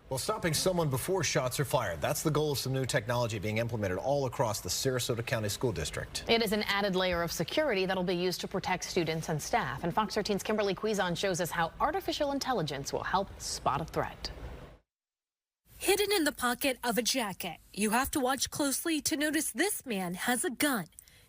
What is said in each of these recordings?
Well, stopping someone before shots are fired. That's the goal of some new technology being implemented all across the Sarasota County School District. It is an added layer of security that'll be used to protect students and staff. And Fox 13's Kimberly Quizon shows us how artificial intelligence will help spot a threat. Hidden in the pocket of a jacket, you have to watch closely to notice this man has a gun.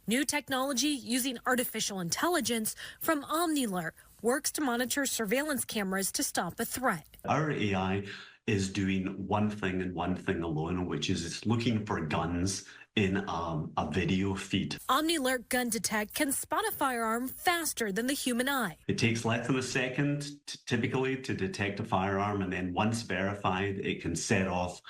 New technology using artificial intelligence from Omnilert works to monitor surveillance cameras to stop a threat. Our AI is doing one thing and one thing alone, which is it's looking for guns in a video feed. Omnilert Gun Detect can spot a firearm faster than the human eye. It takes less than a second typically to detect a firearm, and then once verified, it can set off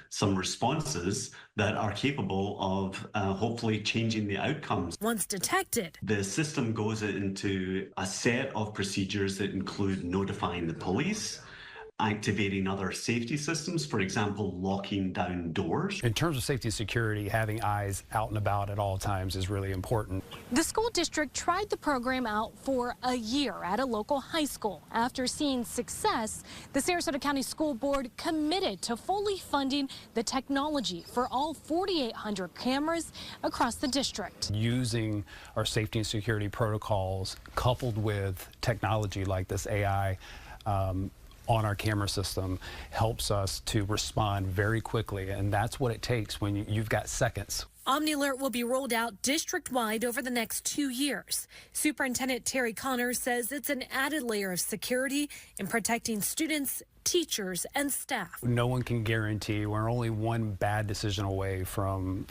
some responses that are capable of hopefully changing the outcomes. Once detected, the system goes into a set of procedures that include notifying the police, activating other safety systems, for example, locking down doors. In terms of safety and security, having eyes out and about at all times is really important. The school district tried the program out for a year at a local high school. After seeing success, the Sarasota County School Board committed to fully funding the technology for all 4,800 cameras across the district. Using our safety and security protocols coupled with technology like this AI on our camera system helps us to respond very quickly, and that's what it takes when you've got seconds. Omnilert will be rolled out district-wide over the next 2 years. Superintendent Terry Connor says it's an added layer of security in protecting students, teachers, and staff. No one can guarantee. We're only one bad decision away from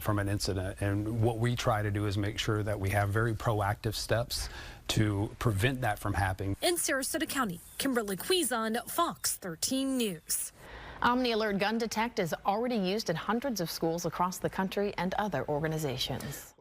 an incident, and what we try to do is make sure that we have very proactive steps to prevent that from happening. In Sarasota County, Kimberly Quizon, Fox 13 News. Omnilert Gun Detect is already used in hundreds of schools across the country and other organizations.